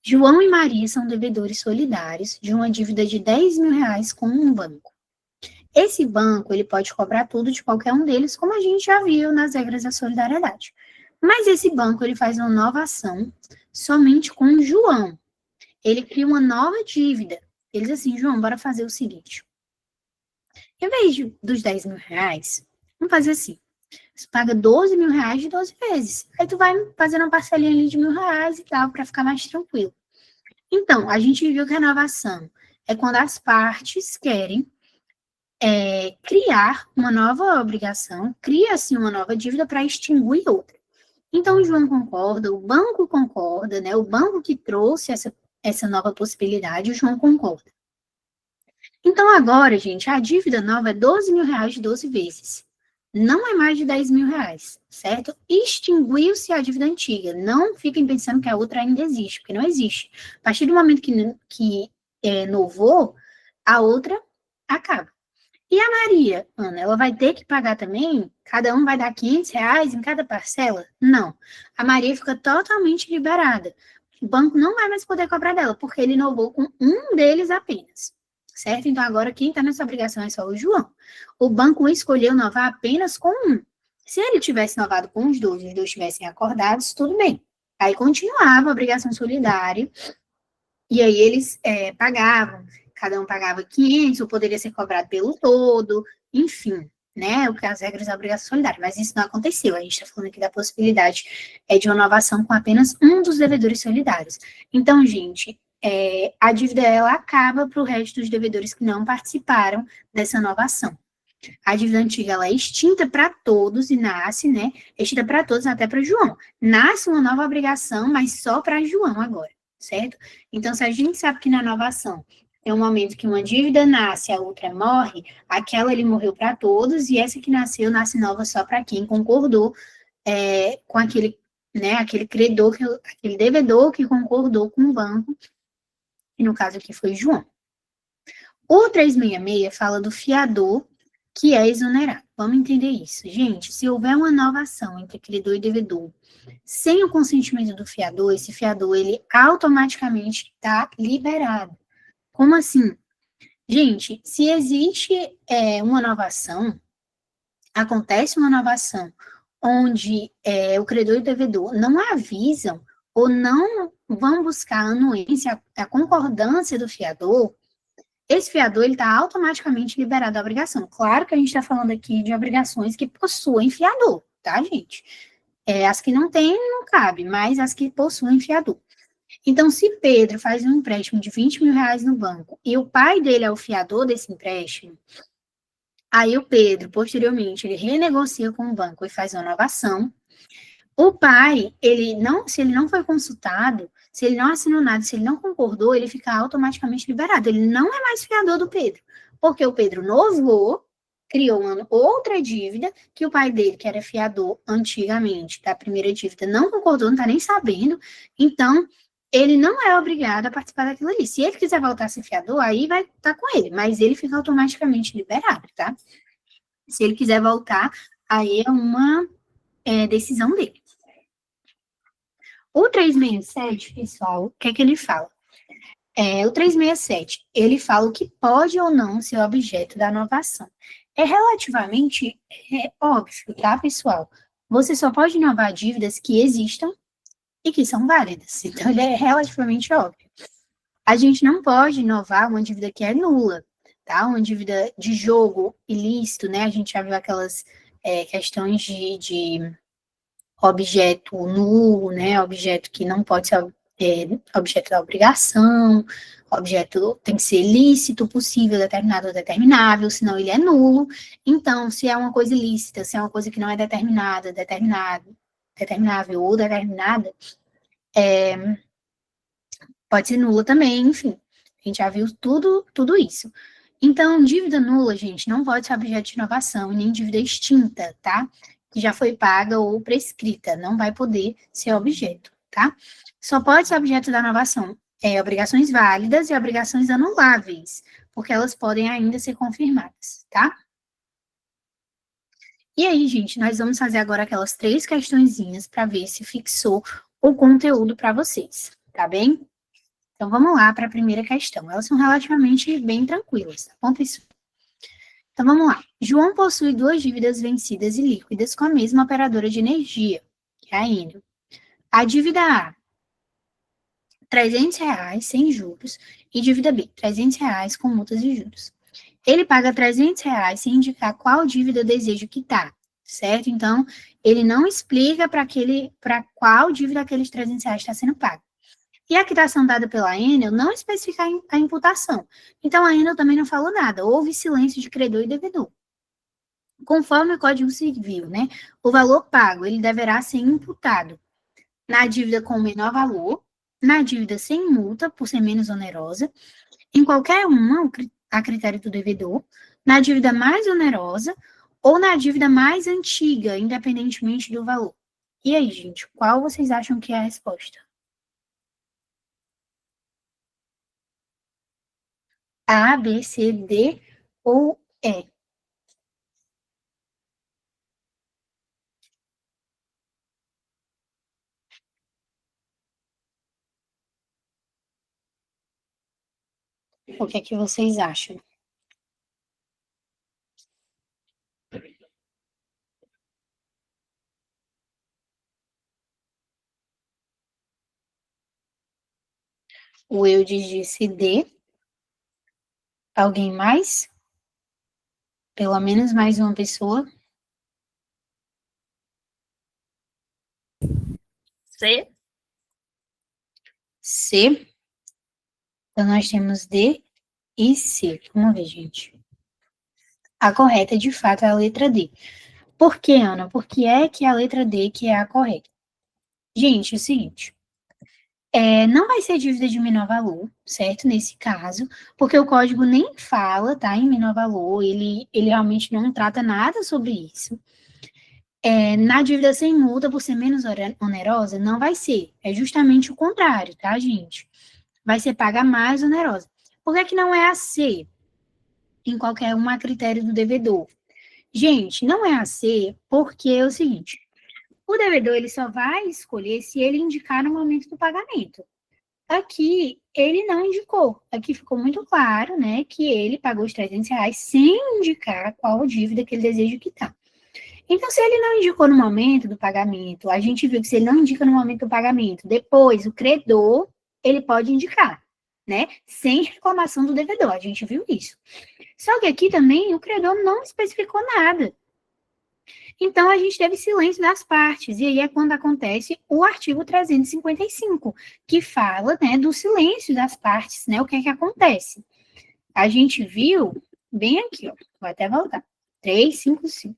João e Maria são devedores solidários de uma dívida de R$10.000 com um banco. Esse banco, ele pode cobrar tudo de qualquer um deles, como a gente já viu nas regras da solidariedade. Mas esse banco, ele faz uma nova ação somente com o João. Ele cria uma nova dívida. Ele diz assim, João, bora fazer o seguinte. Em vez dos R$10.000, vamos fazer assim. Você paga R$12.000 de 12 vezes. Aí tu vai fazendo uma parcelinha ali de R$1.000 e tal, para ficar mais tranquilo. Então, a gente viu que a renovação é quando as partes querem criar uma nova obrigação, cria assim uma nova dívida para extinguir outra. Então, o João concorda, o banco concorda, né? O banco que trouxe essa nova possibilidade, o João concorda. Então, agora, gente, a dívida nova é R$12.000 de 12 vezes. Não é mais de R$10.000, certo? Extinguiu-se a dívida antiga. Não fiquem pensando que a outra ainda existe, porque não existe. A partir do momento que novou, a outra acaba. E a Maria, Ana, ela vai ter que pagar também? Cada um vai dar R$500 em cada parcela? Não. A Maria fica totalmente liberada. o banco não vai mais poder cobrar dela, porque ele inovou com um deles apenas, certo? Então, agora quem está nessa obrigação é só o João. O banco escolheu inovar apenas com um. Se ele tivesse inovado com os dois tivessem acordados, tudo bem. Aí continuava a obrigação solidária, e aí eles pagavam, cada um pagava 500, ou poderia ser cobrado pelo todo, enfim, né, o que as regras da obrigação solidária, mas isso não aconteceu, a gente está falando aqui da possibilidade de uma inovação com apenas um dos devedores solidários. Então, gente, a dívida, ela acaba para o resto dos devedores que não participaram dessa inovação. A dívida antiga, ela é extinta para todos e nasce, né, extinta para todos, até para João. Nasce uma nova obrigação, mas só para João agora, certo? Então, se a gente sabe que na inovação tem um momento que uma dívida nasce, a outra morre, aquela ele morreu para todos, e essa que nasceu, nasce nova só para quem concordou com aquele, né, aquele credor, aquele devedor que concordou com o banco, e no caso aqui foi João. O 366 fala do fiador que é exonerado. Vamos entender isso. Gente, se houver uma inovação entre credor e devedor, sem o consentimento do fiador, esse fiador, ele automaticamente está liberado. Como assim? Gente, se existe uma inovação, acontece uma inovação onde o credor e o devedor não avisam ou não vão buscar a anuência, a concordância do fiador, esse fiador ele está automaticamente liberado da obrigação. Claro que a gente está falando aqui de obrigações que possuem fiador, tá, gente? As que não têm, não cabe, mas as que possuem fiador. Então, se Pedro faz um empréstimo de 20 mil reais no banco e o pai dele é o fiador desse empréstimo, aí o Pedro, posteriormente, ele renegocia com o banco e faz uma inovação. O pai, se ele não foi consultado, se ele não assinou nada, se ele não concordou, ele fica automaticamente liberado. Ele não é mais fiador do Pedro, porque o Pedro novou, criou uma outra dívida, que o pai dele, que era fiador antigamente da primeira dívida, não concordou, não está nem sabendo, então ele não é obrigado a participar daquilo ali. Se ele quiser voltar a ser fiador, aí vai estar com ele, mas ele fica automaticamente liberado, tá? Se ele quiser voltar, aí é uma decisão dele. O 367, pessoal, o que é que ele fala? O 367, ele fala o que pode ou não ser objeto da inovação. É relativamente óbvio, tá, pessoal? Você só pode inovar dívidas que existam e que são válidas. Então, ele é relativamente óbvio. A gente não pode inovar uma dívida que é nula, tá? Uma dívida de jogo ilícito, né? A gente já viu aquelas questões de objeto nulo, né? Objeto que não pode ser objeto da obrigação, objeto tem que ser lícito, possível, determinado ou determinável, senão ele é nulo. Então, se é uma coisa ilícita, se é uma coisa que não é determinada, determinável ou determinada, pode ser nula também, enfim. A gente já viu tudo isso. Então, dívida nula, gente, não pode ser objeto de inovação e nem dívida extinta, tá? Que já foi paga ou prescrita, não vai poder ser objeto, tá? Só pode ser objeto da inovação obrigações válidas e obrigações anuláveis, porque elas podem ainda ser confirmadas, tá? E aí, gente, nós vamos fazer agora aquelas 3 questõezinhas para ver se fixou o conteúdo para vocês, tá bem? Então, vamos lá para a primeira questão. Elas são relativamente bem tranquilas, tá bom, pessoal? Então, vamos lá. João possui 2 dívidas vencidas e líquidas com a mesma operadora de energia, que é a Enel. A dívida A, R$ 300 sem juros, e dívida B, R$ 300 com multas e juros. Ele paga R$ 300 sem indicar qual dívida eu desejo quitar, certo? Então, ele não explica para qual dívida aqueles R$ 300 está sendo pago. E a quitação dada pela Enel não especifica a imputação. Então, a Enel também não falou nada. Houve silêncio de credor e devedor. Conforme o Código Civil, né, o valor pago ele deverá ser imputado na dívida com menor valor, na dívida sem multa, por ser menos onerosa, em qualquer uma, a critério do devedor, na dívida mais onerosa ou na dívida mais antiga, independentemente do valor. E aí, gente, qual vocês acham que é a resposta? A, B, C, D ou E? O que é que vocês acham? O Eudes disse D. Alguém mais? Pelo menos mais uma pessoa? C. C. Então, nós temos D e C. Vamos ver, gente. A correta, de fato, é a letra D. Por que, Ana? Por que é que a letra D que é a correta? Gente, é o seguinte. Não vai ser dívida de menor valor, certo? Nesse caso, porque o código nem fala, tá, em menor valor, ele realmente não trata nada sobre isso. Na dívida sem multa, por ser menos onerosa, não vai ser. É justamente o contrário, tá, gente? Vai ser paga mais onerosa. Por que não é a C em qualquer um a critério do devedor? Gente, não é a C porque é o seguinte, o devedor ele só vai escolher se ele indicar no momento do pagamento. Aqui, ele não indicou. Aqui ficou muito claro, né, que ele pagou os R$ 300 sem indicar qual dívida que ele deseja quitar. Então, se ele não indicou no momento do pagamento, a gente viu que se ele não indica no momento do pagamento, depois o credor, ele pode indicar, né, sem reclamação do devedor. A gente viu isso. Só que aqui também o credor não especificou nada. Então, a gente teve silêncio das partes, e aí é quando acontece o artigo 355, que fala, né, do silêncio das partes, né, o que é que acontece. A gente viu bem aqui, ó, vou até voltar, 355.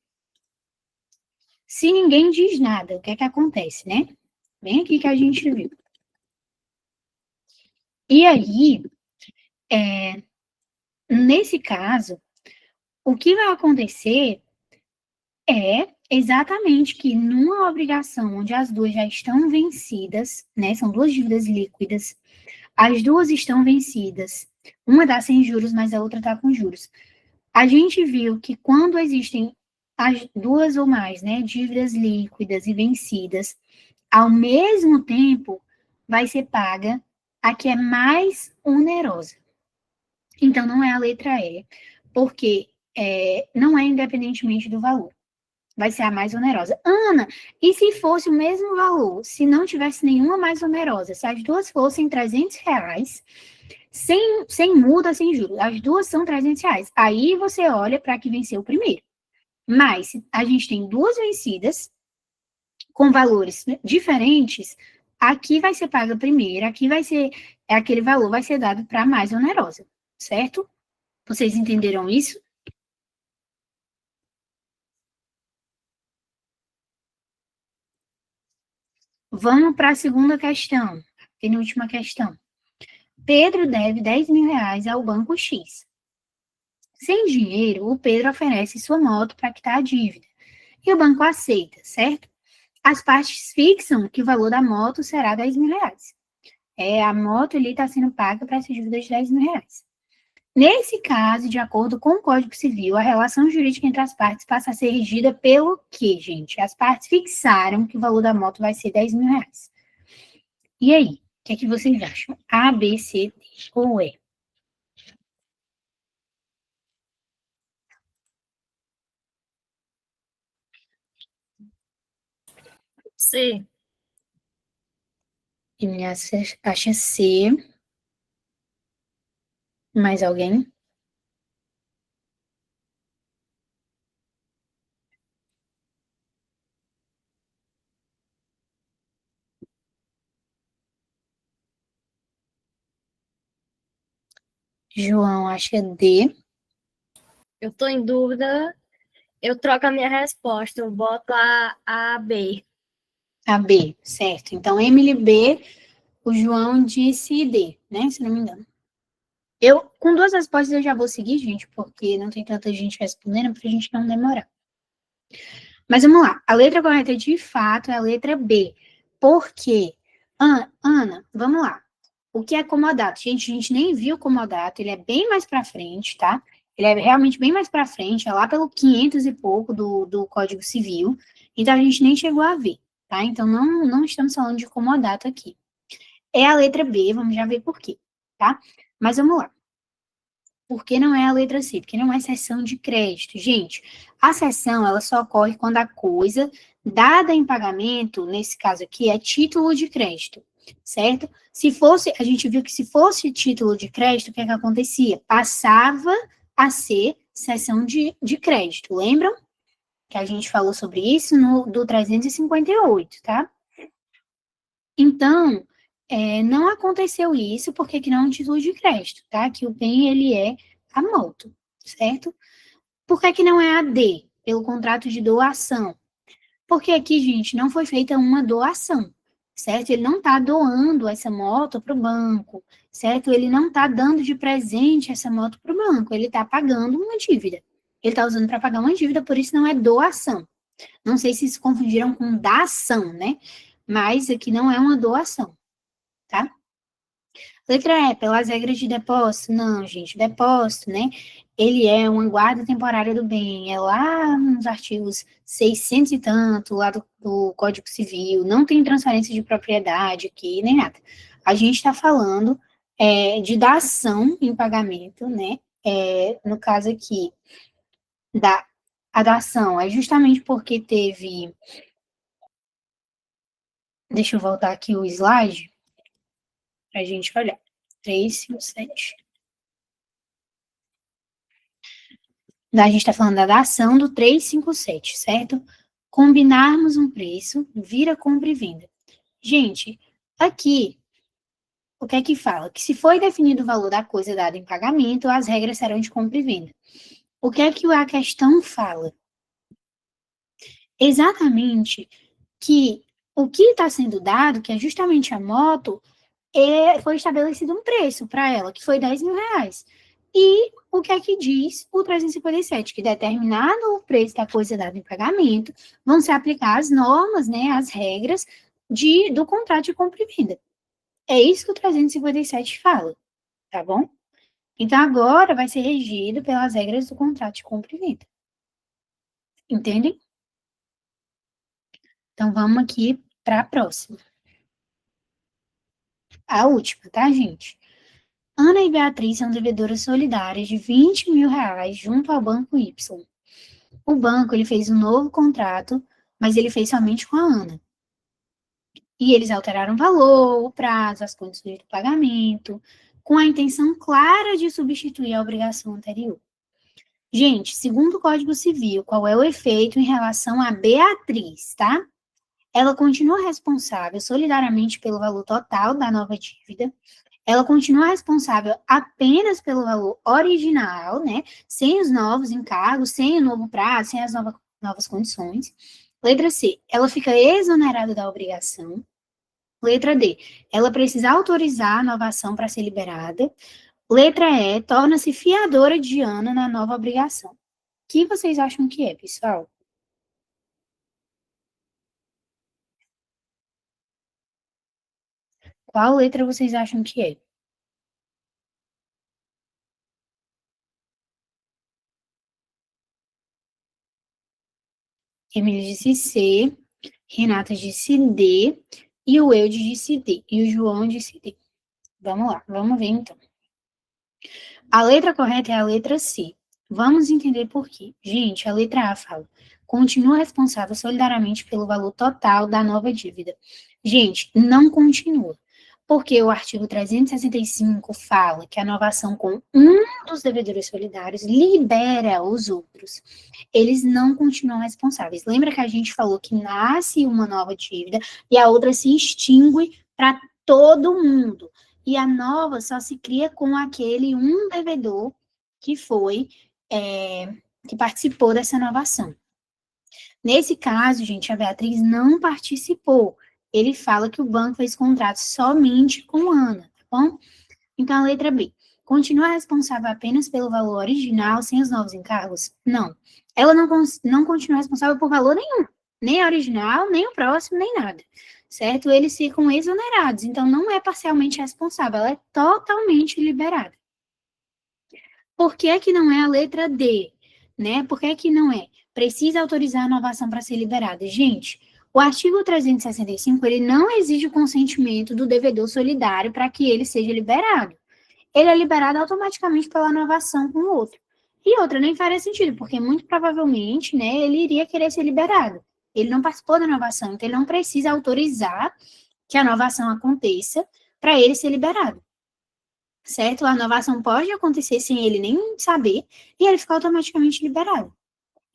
Se ninguém diz nada, o que é que acontece, né? Bem aqui que a gente viu. E aí, nesse caso, o que vai acontecer é exatamente que numa obrigação onde as duas já estão vencidas, né, são duas dívidas líquidas, as duas estão vencidas, uma dá sem juros, mas a outra está com juros. A gente viu que quando existem as duas ou mais, né, dívidas líquidas e vencidas, ao mesmo tempo, vai ser paga a que é mais onerosa. Então, não é a letra E, porque não é independentemente do valor. Vai ser a mais onerosa. Ana, e se fosse o mesmo valor, se não tivesse nenhuma mais onerosa, se as duas fossem R$ 300, sem multa, sem juros, as duas são R$ 300. Aí você olha para que venceu o primeiro. Mas a gente tem duas vencidas com valores diferentes, aqui vai ser paga primeiro, aqui vai ser, aquele valor vai ser dado para a mais onerosa, certo? Vocês entenderam isso? Vamos para a segunda questão, penúltima questão. Pedro deve R$ 10.000 ao banco X. Sem dinheiro, o Pedro oferece sua moto para quitar a dívida. E o banco aceita, certo? As partes fixam que o valor da moto será R$ 10.000. A moto está sendo paga para essa dívida de R$ 10.000. Nesse caso, de acordo com o Código Civil, a relação jurídica entre as partes passa a ser regida pelo quê, gente? As partes fixaram que o valor da moto vai ser R$ 10.000. E aí, o que é que vocês acham? A, B, C, D ou E? C. Inês acha C. Mais alguém? João acha D. Eu tô em dúvida. Eu troco a minha resposta. Eu boto a B. A B, certo. Então, Emily B, o João disse D, né? Se não me engano. Com duas respostas eu já vou seguir, gente, porque não tem tanta gente respondendo pra gente não demorar. Mas vamos lá. A letra correta, de fato, é a letra B. Por quê? Ana, vamos lá. O que é comodato? Gente, a gente nem viu o comodato, ele é bem mais para frente, tá? Ele é realmente bem mais para frente, é lá pelo 500 e pouco do Código Civil. Então, a gente nem chegou a ver, tá? Então, não estamos falando de comodato aqui. É a letra B, vamos já ver por quê, tá? Mas vamos lá. Por que não é a letra C? Porque não é cessão de crédito. Gente, a cessão, ela só ocorre quando a coisa dada em pagamento, nesse caso aqui, é título de crédito, certo? Se fosse, a gente viu que se fosse título de crédito, o que é que acontecia? Passava a ser cessão de crédito, lembram? Que a gente falou sobre isso no do 358, tá? Então, não aconteceu isso porque que não é um título de crédito, tá? Que o bem, ele é a moto, certo? Por que não é a D? Pelo contrato de doação. Porque aqui, gente, não foi feita uma doação, certo? Ele não está doando essa moto para o banco, certo? Ele não está dando de presente essa moto para o banco, ele está pagando uma dívida. Ele está usando para pagar uma dívida, por isso não é doação. Não sei se se confundiram com dação, né? Mas aqui não é uma doação, tá? Letra E, pelas regras de depósito. Não, gente, depósito, né? Ele é uma guarda temporária do bem. É lá nos artigos 600 e tanto, lá do Código Civil. Não tem transferência de propriedade aqui, nem nada. A gente está falando de dação em pagamento, né? No caso aqui, a dação é justamente porque teve. Deixa eu voltar aqui o slide para a gente olhar. 3, 5, 7. A gente está falando da dação do 357, certo? Combinarmos um preço, vira compra e venda. Gente, aqui, o que é que fala? Que se foi definido o valor da coisa dada em pagamento, as regras serão de compra e venda. O que é que a questão fala? Exatamente que o que está sendo dado, que é justamente a moto, foi estabelecido um preço para ela, que foi 10 mil reais. E o que é que diz o 357? Que determinado o preço da coisa dada em pagamento, vão se aplicar as normas, né, as regras do contrato de compra e venda. É isso que o 357 fala, tá bom? Então, agora vai ser regido pelas regras do contrato de compra e venda. Entendem? Então, vamos aqui para a próxima. A última, tá, gente? Ana e Beatriz são devedoras solidárias de 20 mil reais junto ao Banco Y. O banco, ele fez um novo contrato, mas ele fez somente com a Ana. E eles alteraram o valor, o prazo, as condições do pagamento, com a intenção clara de substituir a obrigação anterior. Gente, segundo o Código Civil, qual é o efeito em relação a Beatriz, tá? Ela continua responsável solidariamente pelo valor total da nova dívida. Ela continua responsável apenas pelo valor original, né? Sem os novos encargos, sem o novo prazo, sem as novas condições. Letra C, ela fica exonerada da obrigação. Letra D, ela precisa autorizar a nova ação para ser liberada. Letra E, torna-se fiadora de Ana na nova obrigação. O que vocês acham que é, pessoal? Qual letra vocês acham que é? Emília disse C, Renata disse D, e o eu disse D, e o João disse D. Vamos lá, vamos ver então. A letra correta é a letra C. Vamos entender por quê. Gente, a letra A fala: continua responsável solidariamente pelo valor total da nova dívida. Gente, não continua. Porque o artigo 365 fala que a novação com um dos devedores solidários libera os outros. Eles não continuam responsáveis. Lembra que a gente falou que nasce uma nova dívida e a outra se extingue para todo mundo. E a nova só se cria com aquele um devedor que foi, que participou dessa inovação. Nesse caso, gente, a Beatriz não participou. Ele fala que o banco fez contrato somente com Ana, tá bom? Então, a letra B. Continua responsável apenas pelo valor original, sem os novos encargos? Não. Ela não continua responsável por valor nenhum. Nem a original, nem o próximo, nem nada. Certo? Eles ficam exonerados. Então, não é parcialmente responsável. Ela é totalmente liberada. Por que que não é a letra D? Né? Por que que não é? Precisa autorizar a inovação para ser liberada. Gente, o artigo 365, ele não exige o consentimento do devedor solidário para que ele seja liberado. ele é liberado automaticamente pela novação com o outro. E outra, nem faria sentido, porque muito provavelmente, né, ele iria querer ser liberado. Ele não participou da novação, então ele não precisa autorizar que a novação aconteça para ele ser liberado. Certo? A novação pode acontecer sem ele nem saber e ele fica automaticamente liberado.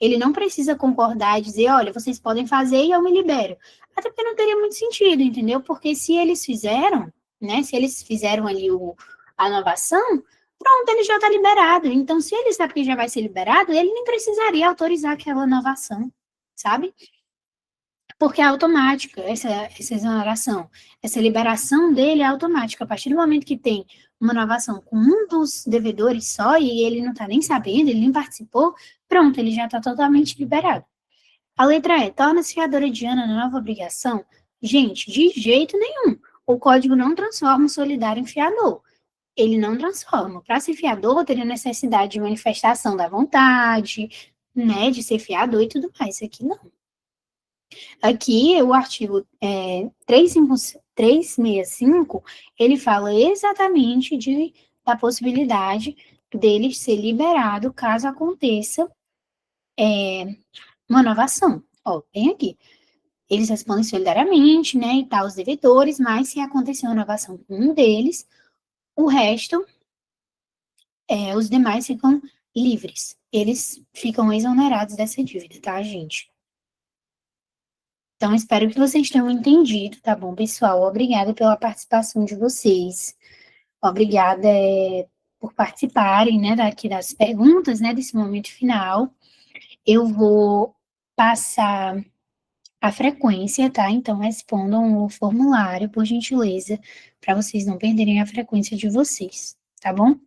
Ele não precisa concordar e dizer, olha, vocês podem fazer e eu me libero. Até porque não teria muito sentido, entendeu? Porque se eles fizeram, né? Se eles fizeram ali a novação, pronto, ele já está liberado. Então, se ele sabe que já vai ser liberado, ele nem precisaria autorizar aquela novação, sabe? Porque é automática essa exoneração. Essa liberação dele é automática. A partir do momento que tem uma novação com um dos devedores só e ele não está nem sabendo, ele nem participou, pronto, ele já está totalmente liberado. A letra E, torna-se fiadora de Ana na nova obrigação? Gente, de jeito nenhum. O código não transforma o solidário em fiador. Ele não transforma. Para ser fiador, teria necessidade de manifestação da vontade, né, de ser fiador e tudo mais. Isso aqui não. Aqui, o artigo 365, ele fala exatamente da possibilidade dele ser liberado caso aconteça uma novação. Ó, bem aqui. Eles respondem solidariamente, né, e tal, os devedores, mas se acontecer uma novação com um deles, o resto, os demais ficam livres. Eles ficam exonerados dessa dívida, tá, gente? Então, espero que vocês tenham entendido, tá bom, pessoal? Obrigada pela participação de vocês. Obrigada por participarem, né, daqui das perguntas, né, desse momento final. Eu vou passar a frequência, tá? Então, respondam o formulário, por gentileza, para vocês não perderem a frequência de vocês, tá bom?